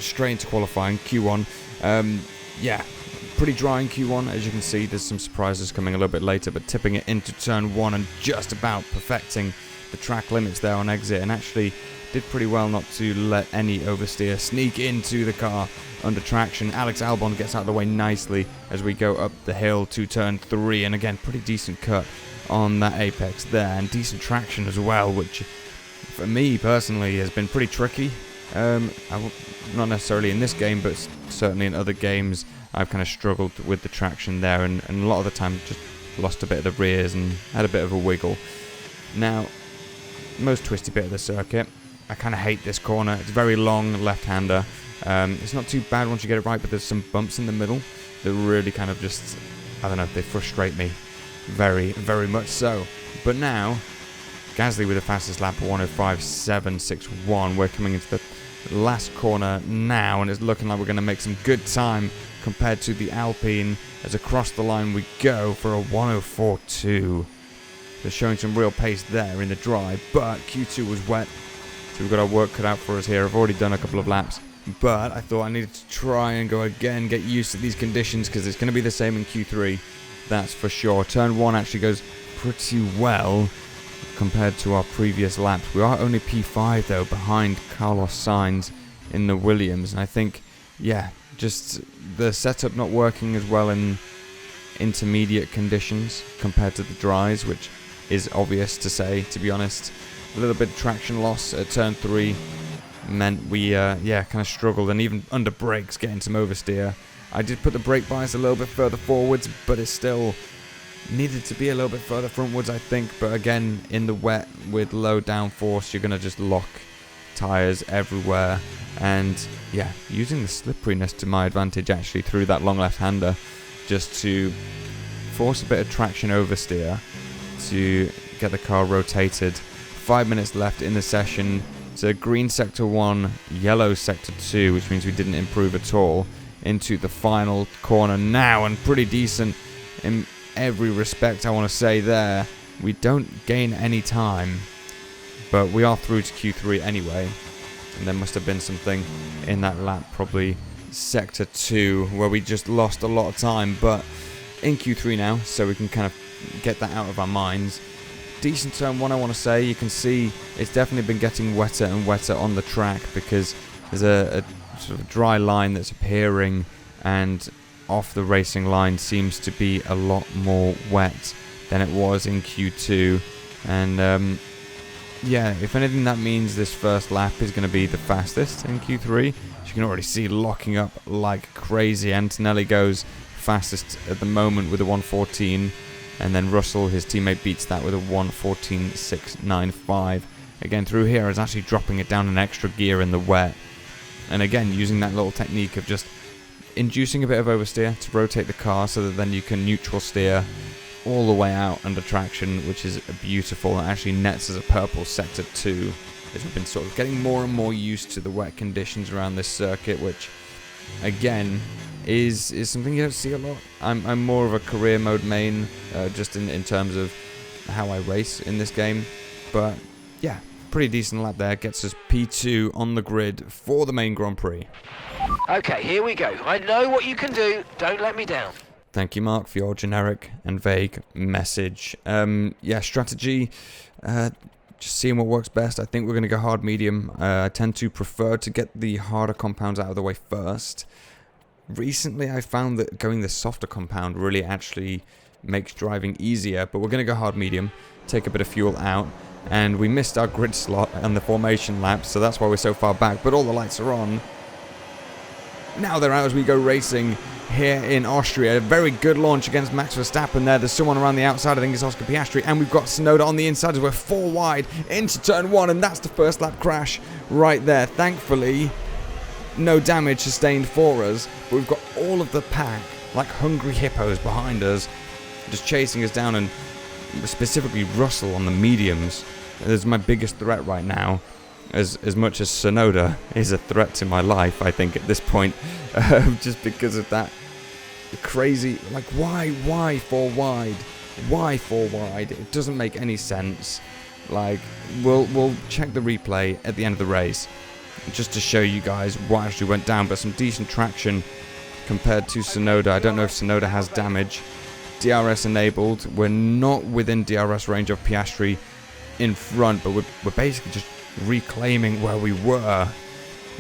straight into qualifying, Q1. Yeah, pretty dry in Q1, as you can see. There's some surprises coming a little bit later, but tipping it into turn 1 and just about perfecting the track limits there on exit, and actually did pretty well not to let any oversteer sneak into the car under traction. Alex Albon gets out of the way nicely as we go up the hill to turn 3, and again, pretty decent cut on that apex there, and decent traction as well, which for me personally has been pretty tricky. Not necessarily in this game, but certainly in other games I've kind of struggled with the traction there, and a lot of the time just lost a bit of the rears and had a bit of a wiggle. Now, most twisty bit of the circuit, I kind of hate this corner. It's very long, left-hander. It's not too bad once you get it right, but there's some bumps in the middle that really kind of just, I don't know, they frustrate me very, very much so. But now, Gasly with the fastest lap, 105.761. We're coming into the last corner now, and it's looking like we're going to make some good time compared to the Alpine, as across the line we go for a 104.2. They're showing some real pace there in the dry, but Q2 was wet, so we've got our work cut out for us here. I've already done a couple of laps, but I thought I needed to try and go again, get used to these conditions, because it's going to be the same in Q3, that's for sure. Turn 1 actually goes pretty well compared to our previous laps. We are only P5 though, behind Carlos Sainz in the Williams, and I think, yeah, just the setup not working as well in intermediate conditions compared to the dries, which is obvious to say, to be honest. A little bit of traction loss at turn 3 meant we kind of struggled, and even under brakes getting some oversteer. I did put the brake bias a little bit further forwards, but it still needed to be a little bit further frontwards, I think. But again, in the wet with low downforce, you're going to just lock tyres everywhere. And yeah, using the slipperiness to my advantage actually through that long left-hander, just to force a bit of traction oversteer to get the car rotated. 5 minutes left in the session. So green sector 1, yellow sector 2, which means we didn't improve at all, into the final corner now, and pretty decent in every respect, I want to say there. We don't gain any time, but we are through to Q3 anyway, and there must have been something in that lap, probably sector 2, where we just lost a lot of time, but in Q3 now, so we can kind of get that out of our minds. Decent turn 1, I want to say. You can see it's definitely been getting wetter and wetter on the track, because there's a sort of dry line that's appearing, and off the racing line seems to be a lot more wet than it was in Q2. And yeah, if anything, that means this first lap is going to be the fastest in Q3. As you can already see, locking up like crazy. Antonelli goes fastest at the moment with a 114, and then Russell, his teammate, beats that with a 114.695. Again, through here is actually dropping it down an extra gear in the wet, and again using that little technique of just inducing a bit of oversteer to rotate the car so that then you can neutral steer all the way out under traction, which is beautiful. It actually nets as a purple sector 2, as we've been sort of getting more and more used to the wet conditions around this circuit, which again is something you don't see a lot. I'm more of a career mode main, just in terms of how I race in this game, but yeah, pretty decent lap there. Gets us P2 on the grid for the main Grand Prix. Okay, here we go. I know what you can do. Don't let me down. Thank you, Mark, for your generic and vague message. Yeah, strategy, just seeing what works best. I think we're going to go hard medium. I tend to prefer to get the harder compounds out of the way first. Recently, I found that going the softer compound really actually makes driving easier, but we're going to go hard medium, take a bit of fuel out, and we missed our grid slot on the formation lap, so that's why we're so far back, but all the lights are on. Now they're out as we go racing here in Austria. A very good launch against Max Verstappen there. There's someone around the outside, I think it's Oscar Piastri, and we've got Tsunoda on the inside as we're 4 wide into turn 1, and that's the first lap crash right there. Thankfully, no damage sustained for us, but we've got all of the pack, like hungry hippos behind us, just chasing us down, and specifically Russell on the mediums is my biggest threat right now. As much as Tsunoda is a threat to my life, I think, at this point, just because of that crazy, like, why 4 wide? Why 4 wide? It doesn't make any sense. Like, we'll check the replay at the end of the race. just to show you guys what actually went down, but some decent traction compared to Tsunoda. I don't know if Tsunoda has damage. DRS enabled. We're not within DRS range of Piastri in front, but we're basically just reclaiming where we were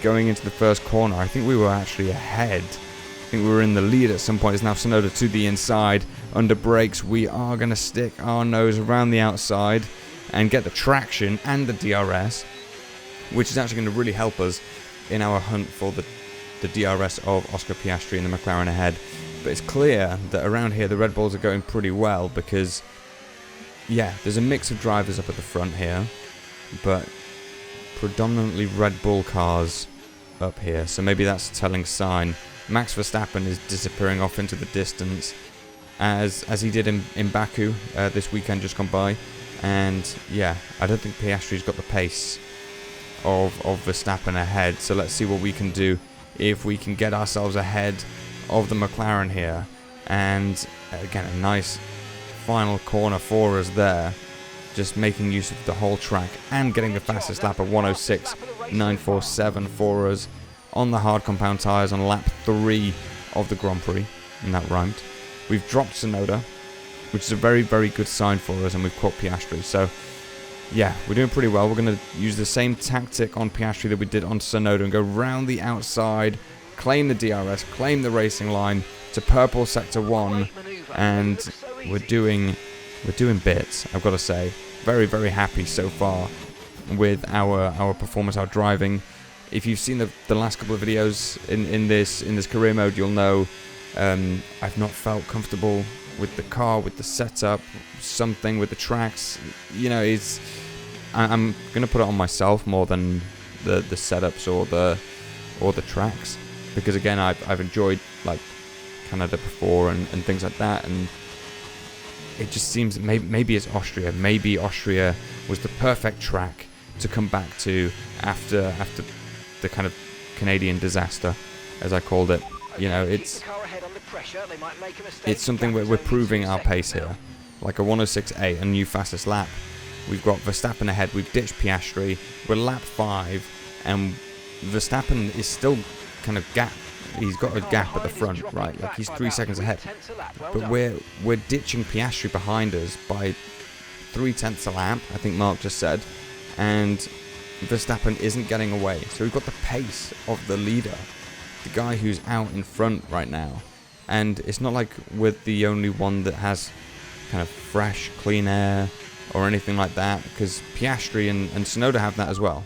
going into the first corner. I think we were actually ahead. I think we were in the lead at some point. It's now Tsunoda to the inside. Under brakes, we are going to stick our nose around the outside and get the traction and the DRS, which is actually going to really help us in our hunt for the DRS of Oscar Piastri and the McLaren ahead. But it's clear that around here the Red Bulls are going pretty well because, yeah, there's a mix of drivers up at the front here, but predominantly Red Bull cars up here, so maybe that's a telling sign. Max Verstappen is disappearing off into the distance as he did in Baku this weekend just gone by, and yeah, I don't think Piastri's got the pace of Verstappen ahead, so let's see what we can do if we can get ourselves ahead of the McLaren here. And again, a nice final corner for us there, just making use of the whole track and getting the fastest lap of 106.947 for us on the hard compound tyres on lap 3 of the Grand Prix, and that rhymed. We've dropped Tsunoda, which is a very, very good sign for us, and we've caught Piastri. So yeah, we're doing pretty well. We're going to use the same tactic on Piastri that we did on Tsunoda and go round the outside, claim the DRS, claim the racing line to purple sector 1, and we're doing bits, I've got to say. Very, very happy so far with our performance, our driving. If you've seen the last couple of videos in this career mode, you'll know I've not felt comfortable with the car, with the setup, something with the tracks. You know, I'm gonna put it on myself more than the setups or the tracks, because again, I've enjoyed like Canada before and things like that, and it just seems maybe it's Austria. Maybe Austria was the perfect track to come back to after the kind of Canadian disaster, as I called it. You know, it's something we're proving our pace here. Like a 106.8, a new fastest lap. We've got Verstappen ahead. We've ditched Piastri. We're lap 5, and Verstappen is still kind of gap. He's got a gap at the front, right? Like he's 3 seconds ahead. But we're ditching Piastri behind us by 0.3 a lap, I think Mark just said, and Verstappen isn't getting away. So we've got the pace of the leader, the guy who's out in front right now. And it's not like we're the only one that has kind of fresh, clean air or anything like that, because Piastri and Tsunoda have that as well.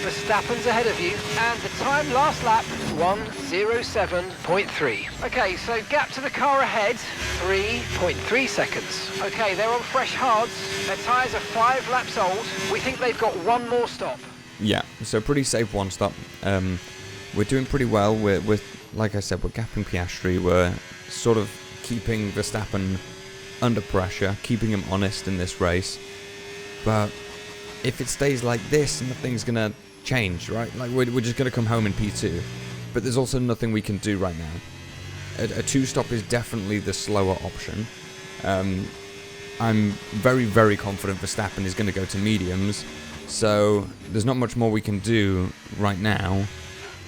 Verstappen's ahead of you, and the time last lap, 1:07.3. Okay, so gap to the car ahead, 3.3 seconds. Okay, they're on fresh hards. Their tyres are 5 laps old. We think they've got one more stop. Yeah, so pretty safe one stop. We're doing pretty well. We're like I said, we're gapping Piastri. We're sort of keeping Verstappen under pressure, keeping him honest in this race. But if it stays like this, nothing's going to change, right? Like, we're just going to come home in P2. But there's also nothing we can do right now. A 2-stop is definitely the slower option. I'm very, very confident Verstappen is going to go to mediums. So there's not much more we can do right now,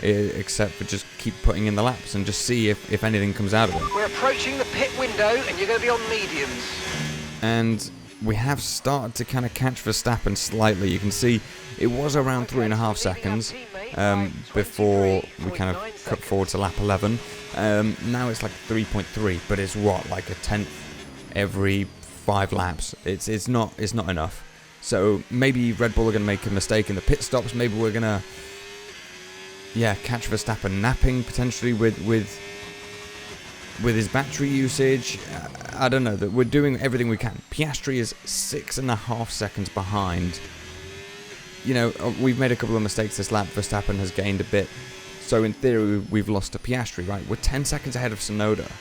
except for just keep putting in the laps and just see if anything comes out of it. We're approaching the pit window, and you're going to be on mediums. And we have started to kind of catch Verstappen slightly. You can see it was around 3.5 seconds before we kind of cut forward to lap 11. Now it's like 3.3, but it's what, like a tenth every 5 laps. It's not enough. So maybe Red Bull are going to make a mistake in the pit stops. Maybe we're going to catch Verstappen napping potentially with his battery usage. I don't know, that we're doing everything we can. Piastri is 6.5 seconds behind. You know, we've made a couple of mistakes this lap. Verstappen has gained a bit. So in theory, we've lost to Piastri, right? We're 10 seconds ahead of Tsunoda.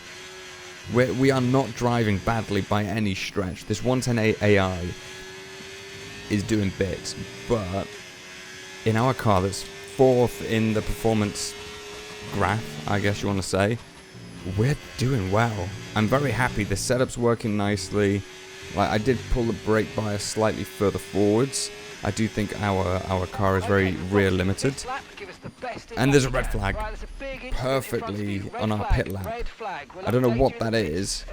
We are not driving badly by any stretch. This 110 AI is doing bits, but in our car that's 4th in the performance graph, I guess you want to say, we're doing well. I'm very happy. The setup's working nicely. Like, I did pull the brake bias slightly further forwards, I do think our car is very rear limited. And there's a red flag perfectly on our pit lap. I don't know what that is.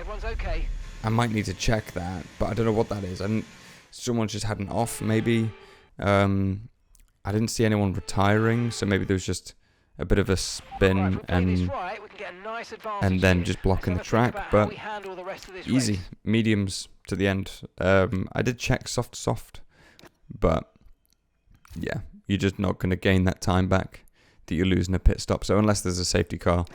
I might need to check that, but I don't know what that is. Someone just had an off, maybe. I didn't see anyone retiring, so maybe there was just a bit of a spin and then just blocking the track, but easy. Mediums to the end. I did check soft, but yeah, you're just not going to gain that time back that you lose in a pit stop. So unless there's a safety car,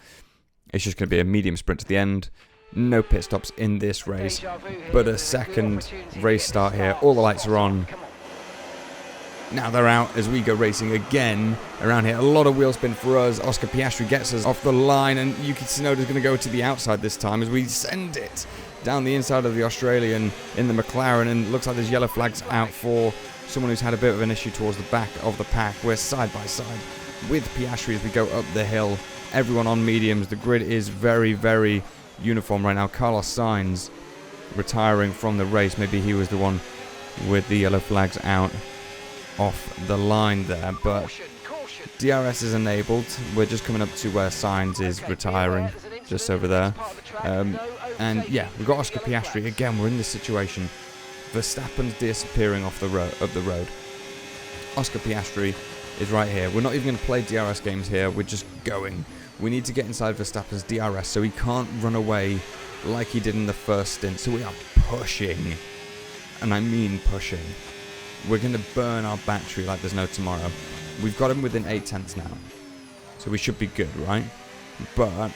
it's just going to be a medium sprint to the end. No pit stops in this race, but a second race start here. All the lights are on. Now they're out as we go racing again around here. A lot of wheel spin for us. Oscar Piastri gets us off the line, and Yuki Tsunoda's going to go to the outside this time as we send it down the inside of the Australian in the McLaren, and it looks like there's yellow flags out for someone who's had a bit of an issue towards the back of the pack. We're side by side with Piastri as we go up the hill. Everyone on mediums. The grid is very, very uniform right now. Carlos Sainz retiring from the race. Maybe he was the one with the yellow flags out off the line there, but DRS is enabled. We're just coming up to where Sainz is retiring, just over there. And yeah, we've got Oscar Piastri again. We're in this situation. Verstappen's disappearing off the road. Oscar Piastri is right here. We're not even going to play DRS games here. We're just going. We need to get inside Verstappen's DRS so he can't run away like he did in the first stint. So we are pushing, and I mean pushing. We're going to burn our battery like there's no tomorrow. We've got him within 8/10 now, so we should be good, right? But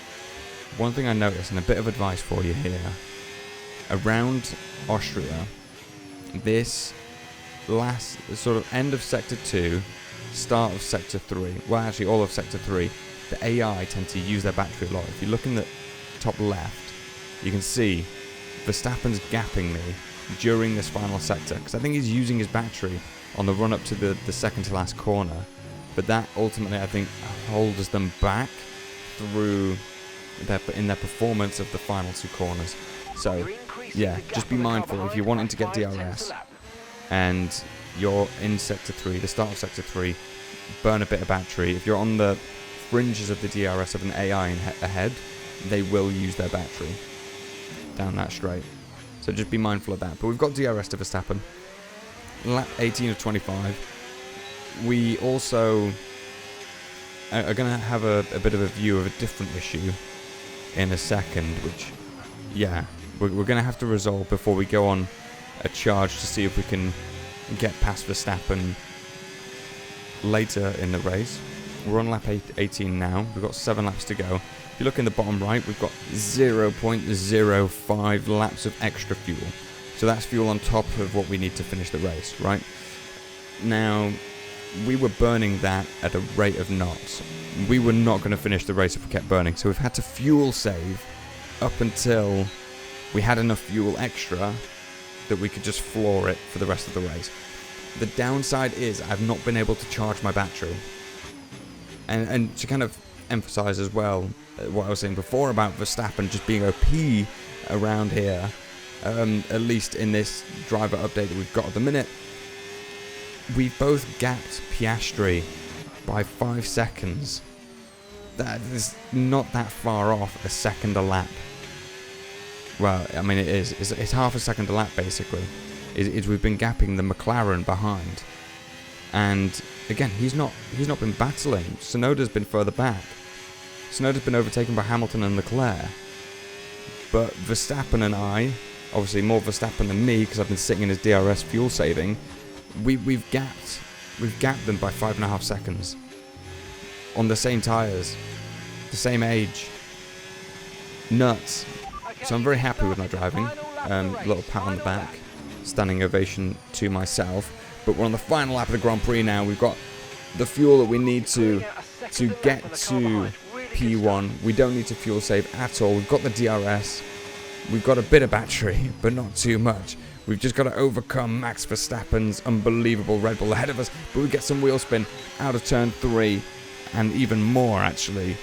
one thing I noticed, and a bit of advice for you here, around Austria, this last sort of end of Sector 2, start of Sector 3, well actually all of Sector 3, the AI tend to use their battery a lot. If you look in the top left, you can see Verstappen's gapping me during this final sector, because I think he's using his battery on the run up to the second to last corner, but that ultimately I think holds them back through in their performance of the final two corners. So yeah, just be mindful if you're wanting to get DRS and you're in Sector 3, the start of Sector 3, burn a bit of battery. If you're on the fringes of the DRS of an AI ahead, they will use their battery down that straight. So just be mindful of that. But we've got DRS to Verstappen. Lap 18 of 25. We also are going to have a bit of a view of a different issue in a second, which, yeah, we're going to have to resolve before we go on a charge to see if we can get past Verstappen later in the race. We're on lap 18 now. We've got 7 laps to go. If you look in the bottom right, we've got 0.05 laps of extra fuel. So that's fuel on top of what we need to finish the race, right? Now, we were burning that at a rate of knots. We were not going to finish the race if we kept burning. So we've had to fuel save up until we had enough fuel extra that we could just floor it for the rest of the race. The downside is I've not been able to charge my battery. And to kind of emphasize as well what I was saying before about Verstappen just being OP around here, at least in this driver update that we've got at the minute, we both gapped Piastri by 5 seconds. That is not that far off a second a lap. Well, I mean it is. It's half a second a lap basically. We've been gapping the McLaren behind. And again, he's not been battling. Tsunoda's been further back. Tsunoda's been overtaken by Hamilton and Leclerc. But Verstappen and I, obviously more Verstappen than me because I've been sitting in his DRS fuel saving, we've gapped them by 5.5 seconds on the same tyres, the same age. Nuts. So I'm very happy with my driving. Little pat on the back, standing ovation to myself. But we're on the final lap of the Grand Prix now. We've got the fuel that we need to get to P1. We don't need to fuel save at all. We've got the DRS. We've got a bit of battery, but not too much. We've just got to overcome Max Verstappen's unbelievable Red Bull ahead of us. But we get some wheel spin out of turn 3, and even more actually,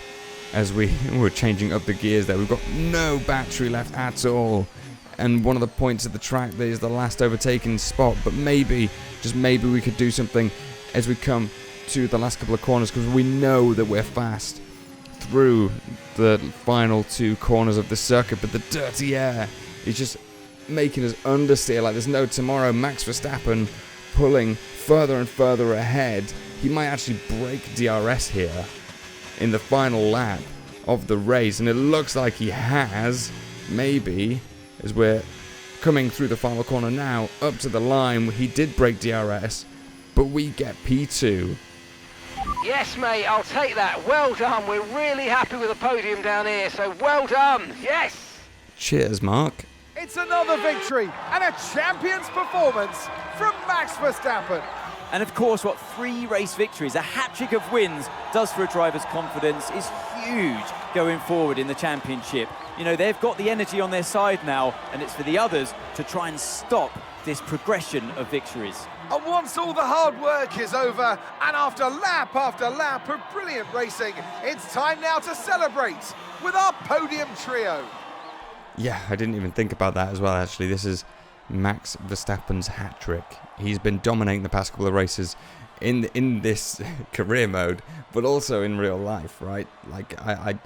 as we were changing up the gears there. We've got no battery left at all. and one of the points of the track that is the last overtaking spot, but maybe, just maybe, we could do something as we come to the last couple of corners, because we know that we're fast through the final 2 corners of the circuit, but the dirty air is just making us understeer like there's no tomorrow. Max Verstappen pulling further and further ahead. He might actually break DRS here in the final lap of the race, and it looks like he has, maybe, as we're coming through the final corner now, up to the line. He did break DRS, but we get P2. Yes, mate, I'll take that. Well done. We're really happy with the podium down here, so well done. Yes. Cheers, Mark. It's another victory and a champion's performance from Max Verstappen. And of course, what 3 race victories, a hat-trick of wins, does for a driver's confidence is huge going forward in the championship. You know, they've got the energy on their side now, and it's for the others to try and stop this progression of victories. And once all the hard work is over, and after lap of brilliant racing, it's time now to celebrate with our podium trio. Yeah, I didn't even think about that as well, actually. This is Max Verstappen's hat-trick. He's been dominating the past couple of races in this career mode, but also in real life, right? Like, I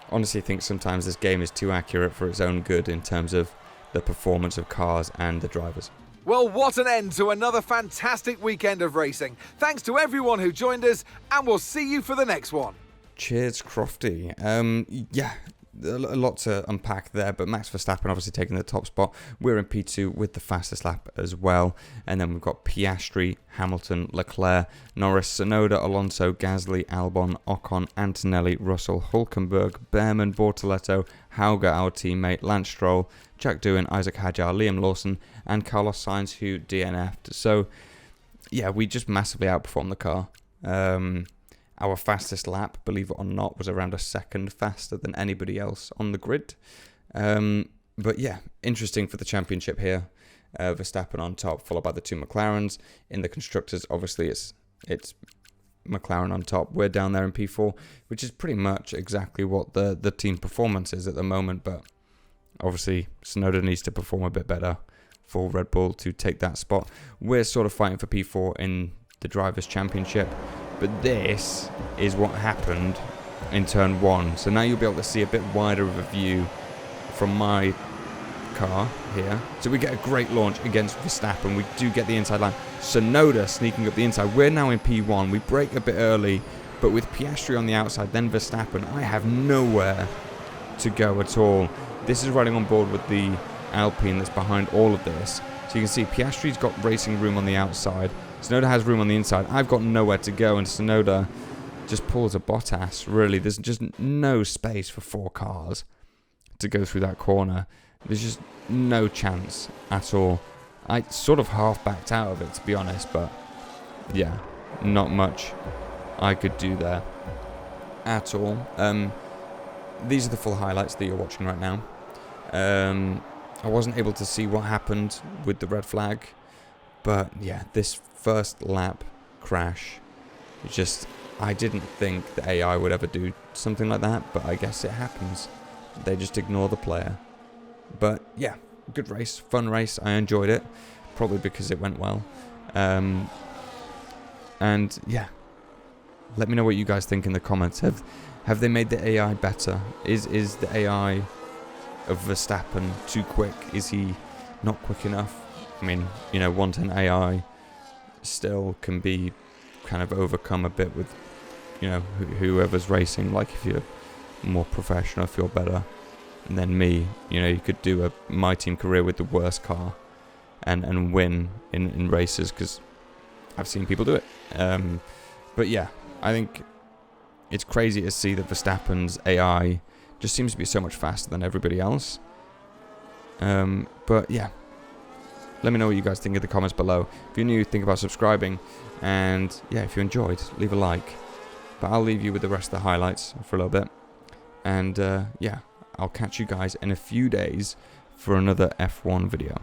honestly think sometimes this game is too accurate for its own good in terms of the performance of cars and the drivers. Well, what an end to another fantastic weekend of racing. Thanks to everyone who joined us, and we'll see you for the next one. Cheers, Crofty. Yeah, a lot to unpack there, but Max Verstappen obviously taking the top spot. We're in P2 with the fastest lap as well, and then we've got Piastri, Hamilton, Leclerc, Norris, Tsunoda, Alonso, Gasly, Albon, Ocon, Antonelli, Russell, Hülkenberg, Behrman, Bortoletto, Hauger, our teammate, Lance Stroll, Jack Doohan, Isaac Hadjar, Liam Lawson, and Carlos Sainz, who DNF'd. So yeah, we just massively outperformed the car. Our fastest lap, believe it or not, was around a second faster than anybody else on the grid. But yeah, interesting for the championship here. Verstappen on top, followed by the 2 McLarens. In the constructors, obviously, it's McLaren on top. We're down there in P4, which is pretty much exactly what the team performance is at the moment. But obviously, Tsunoda needs to perform a bit better for Red Bull to take that spot. We're sort of fighting for P4 in the Drivers' Championship. But this is what happened in turn 1. So now you'll be able to see a bit wider of a view from my car here. So we get a great launch against Verstappen. We do get the inside line. Tsunoda sneaking up the inside. We're now in P1. We break a bit early, but with Piastri on the outside, then Verstappen, I have nowhere to go at all. This is riding on board with the Alpine that's behind all of this. So you can see Piastri's got racing room on the outside. Tsunoda has room on the inside. I've got nowhere to go, and Tsunoda just pulls a Bottas, really. There's just no space for 4 cars to go through that corner. There's just no chance at all. I sort of half backed out of it, to be honest, but yeah, not much I could do there at all. These are the full highlights that you're watching right now. I wasn't able to see what happened with the red flag, but yeah, this first lap crash, I didn't think the AI would ever do something like that, but I guess it happens. They just ignore the player. But yeah, good race, fun race. I enjoyed it, probably because it went well. And yeah, let me know what you guys think in the comments. Have they made the AI better? Is the AI of Verstappen too quick? Is he not quick enough? I mean, 110 AI still can be kind of overcome a bit with, whoever's racing. Like if you're more professional, if you're better than me, you could do a my team career with the worst car and win in races, because I've seen people do it. But yeah, I think it's crazy to see that Verstappen's AI just seems to be so much faster than everybody else. But yeah, let me know what you guys think in the comments below. If you're new, think about subscribing. And yeah, if you enjoyed, leave a like. But I'll leave you with the rest of the highlights for a little bit. And yeah, I'll catch you guys in a few days for another F1 video.